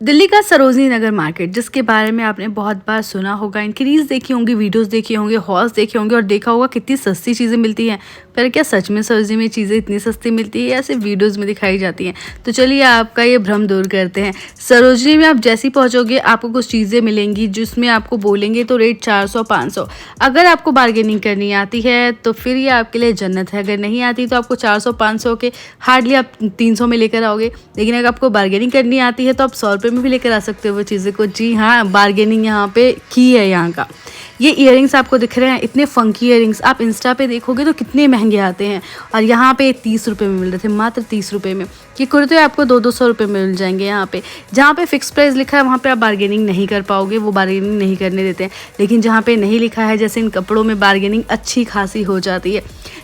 दिल्ली का सरोजनी नगर मार्केट, जिसके बारे में आपने बहुत बार सुना होगा, इनकी रील्स देखी होंगी, वीडियोस देखी होंगे, हॉल्स देखे होंगे और देखा होगा कितनी सस्ती चीज़ें मिलती हैं। पर क्या सच में सरोजनी में चीज़ें इतनी सस्ती मिलती है या सिर्फ वीडियोस में दिखाई जाती हैं? तो चलिए आपका ये भ्रम दूर करते हैं। सरोजनी में आप जैसे ही पहुँचोगे आपको कुछ चीज़ें मिलेंगी जिसमें आपको बोलेंगे तो रेट 400-500। अगर आपको बार्गेनिंग करनी आती है तो फिर ये आपके लिए जन्नत है। अगर नहीं आती तो आपको 400-500 के हार्डली आप 300 में लेकर आओगे। लेकिन अगर आपको बार्गेनिंग करनी आती है तो आप 100 रुपये में भी लेकर आ सकते हो वो चीज़ें को। जी हाँ, बार्गेनिंग यहाँ पे की है यहाँ का। ये इयररिंग्स आपको दिख रहे हैं, इतने फंकी इयररिंग्स आप इंस्टा पे देखोगे तो कितने महंगे आते हैं और यहाँ पे 30 रुपये में मिल रहे थे, मात्र 30 रुपये में। ये कुर्ते आपको 200-200 रुपये में मिल जाएंगे यहाँ पे। जहाँ पे फिक्स प्राइस लिखा है वहाँ पे आप बार्गेनिंग नहीं कर पाओगे, वो बार्गेनिंग नहीं करने देते हैं। लेकिन जहाँ पे नहीं लिखा है, जैसे इन कपड़ों में बार्गेनिंग अच्छी खासी हो जाती है।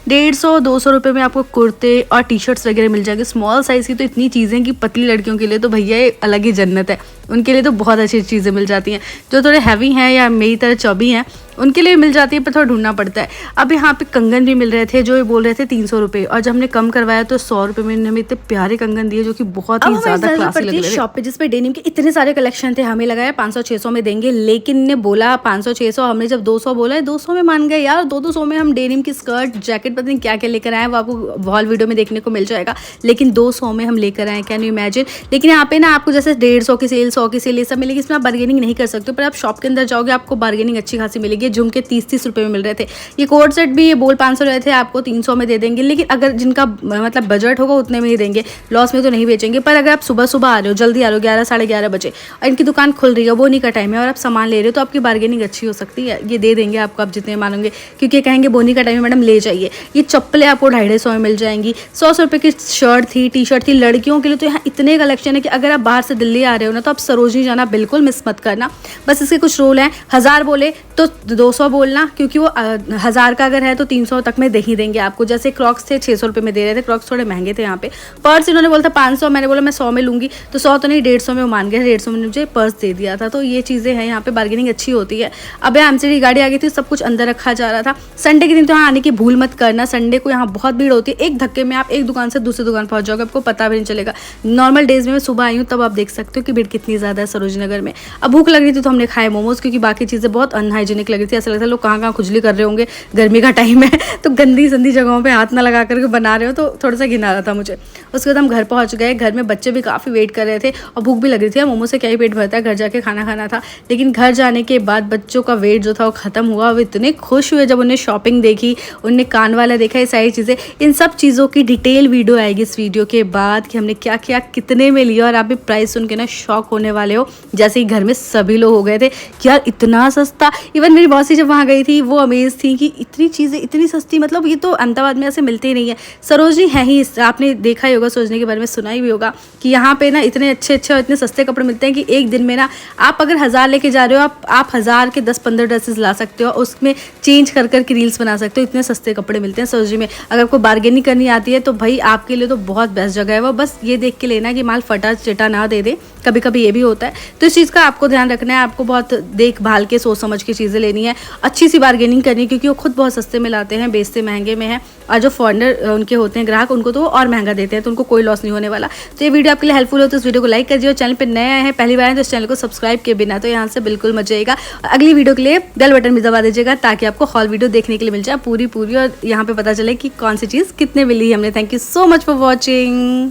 150-200 रुपये में आपको कुर्ते और टी शर्ट्स वगैरह मिल जाएंगे स्मॉल साइज़ की। तो इतनी चीज़ें कि पतली लड़कियों के लिए तो भैया ये अलग ही जन्नत है। उनके लिए तो बहुत अच्छी चीज़ें मिल जाती हैं। जो थोड़े हैवी हैं या मेरी तरह चौबी हैं उनके लिए मिल जाती है, पर थोड़ा ढूंढना पड़ता है। अब यहाँ पे कंगन भी मिल रहे थे जो ये बोल रहे थे 300 रुपये, और जब हमने कम करवाया तो 100 रुपये में हमें इतने प्यारे कंगन दिए जो कि बहुत ही ज़्यादा क्लासी लग रहे थे। शॉप पे जिसपे डेनिम के इतने सारे कलेक्शन थे, हमें लगाया 500-600 में देंगे, लेकिन ने बोला 500-600। हमने जब 200 बोला है 200 में मान गए यार। 200 में हम डेनिम की स्कर्ट जैकेट पता नहीं क्या क्या लेकर आए, वो आपको हॉल वीडियो में देखने को मिल जाएगा। लेकिन 200 में हम लेकर आए, कैन यू इमेजिन। लेकिन यहाँ पे ना आपको जैसे 150 की सेल, 100 की सेल ये सब मिलेगी, इसमें आप बार्गेनिंग नहीं कर सकते। पर आप शॉप के अंदर जाओगे आपको बार्गेनिंग अच्छी खासी मिलेगी। झुमके 30-30 रुपये में मिल रहे थे। ये कोट सेट भी ये बोल 500 रहे थे, आपको 300 में दे देंगे। लेकिन अगर जिनका मतलब बजट होगा उतने में ही देंगे, लॉस में तो नहीं बेचेंगे। पर अगर आप सुबह सुबह आ रहे हो, जल्दी आ रहे हो, 11-11:30 बजे और इनकी दुकान खुल रही है, वो नहीं का टाइम है और आप सामान ले रहे हो, तो आपकी बार्गेनिंग अच्छी हो सकती है। ये दे देंगे आपको, आप जितने मानोगे, क्योंकि कहेंगे बोनी का टाइम है मैडम, ले जाइए। ये चप्पलें आपको 250 में मिल जाएंगी। 100 रुपये की शर्ट थी, टी शर्ट थी लड़कियों के लिए। तो यहाँ इतने कलेक्शन है कि अगर आप बाहर से दिल्ली आ रहे हो ना तो आप सरोजनी जाना बिल्कुल मिस मत करना। बस इसके कुछ रूल हैं। 1000 बोले तो 200 बोलना, क्योंकि वो 1000 का अगर है तो 300 तक में दे ही देंगे आपको। जैसे क्रॉक्स थे 600 रुपये में दे रहे थे, क्रॉक्स थोड़े महंगे थे यहाँ पे। पर्स इन्होंने बोला था 500, मैंने बोला मैं 100 में लूँगी, तो 100 तो नहीं 150 में वो मान गए। 150 में मुझे पर्स दे दिया था। तो ये चीज़ें हैं, यहाँ पे बार्गेनिंग अच्छी होती है। अब यहाँ एमसीडी गाड़ी आ गई थी, सब कुछ अंदर रखा जा रहा था। संडे के दिन तो यहाँ आने की भूल मत करना। संडे को यहाँ बहुत भीड़ होती है, एक धक्के में आप एक दुकान से दूसरी दुकान पहुँच जाओगे, आपको पता भी नहीं चलेगा। नॉर्मल डेज में मैं सुबह आई हूँ तब आप देख सकते हो कि भीड़ कितनी ज़्यादा है सरोजनी नगर में। अब भूख लग रही थी तो हमने खाए मोमोज, क्योंकि बाकी चीज़ें बहुत अनहाइजीनिक लग रही थी। ऐसा लगता है लोग कहाँ खुजली कर रहे होंगे, गर्मी का टाइम है तो गंदी संदी जगहों पे हाथ ना लगा करके बना रहे हो, तो थोड़ा सा घिना रहा था मुझे। उसके बाद हम घर पहुंच गए। घर में बच्चे भी काफ़ी वेट कर रहे थे और भूख भी लग रही थी। मोमो से क्या ही पेट भरता है, घर जाके खाना खाना था। लेकिन घर जाने के बाद बच्चों का वेट जो था वो ख़त्म हुआ। वो इतने खुश हुए जब उन्हें शॉपिंग देखी, उनने कान वाला देखा, ये सारी चीज़ें। इन सब चीज़ों की डिटेल वीडियो आएगी इस वीडियो के बाद कि हमने क्या क्या कितने में लिया, और आप भी प्राइस सुन के ना शॉक होने वाले हो। जैसे ही घर में सभी लोग हो गए थे कि यार इतना सस्ता। इवन मेरी बॉसी जब वहाँ गई थी वो अमेज थी कि इतनी चीज़ें इतनी सस्ती, मतलब ये तो अहमदाबाद में ऐसे मिलते ही नहीं है। सरोजनी है ही, आपने देखा ही होगा, सरोजनी के बारे में सुना ही भी होगा कि यहाँ पे ना इतने अच्छे अच्छे और इतने सस्ते कपड़े मिलते हैं कि एक दिन में ना आप अगर 1000 लेके जा रहे हो, आप 1000 के 10-15 ड्रेसेस ला सकते हो, उसमें चेंज कर कर के रील्स बना सकते हो। इतने सस्ते कपड़े मिलते हैं सरोजनी में। अगर आपको बार्गेनिंग करनी आती है तो भाई आपके लिए तो बहुत बेस्ट जगह है वो। बस ये देख के लेना कि माल फटा चिटा ना दे दे, कभी कभी ये भी होता है। तो इस चीज़ का आपको ध्यान रखना है। आपको बहुत देखभाल के सोच समझ के चीज़ें लेनी है, अच्छी सी बार्गेनिंग करनी है, क्योंकि वो खुद बहुत सस्ते में लाते हैं, बेचते महंगे में है। और जो फॉरनर उनके होते हैं ग्राहक, उनको तो वो और महंगा देते हैं, तो उनको कोई लॉस नहीं होने वाला। तो ये वीडियो आपके लिए हेल्पफुल हो तो इस वीडियो को लाइक कर दियो। चैनल पे नए आए हैं, पहली बार है तो इस चैनल को सब्सक्राइब किए बिना तो यहाँ से बिल्कुल मत जाइएगा। अगली वीडियो के लिए बेल बटन भी दबा दीजिएगा ताकि आपको हॉल वीडियो देखने के लिए मिल जाए पूरी, और यहाँ पे पता चले कि कौन सी चीज़ कितने मिली हमने। Thank you so much for watching.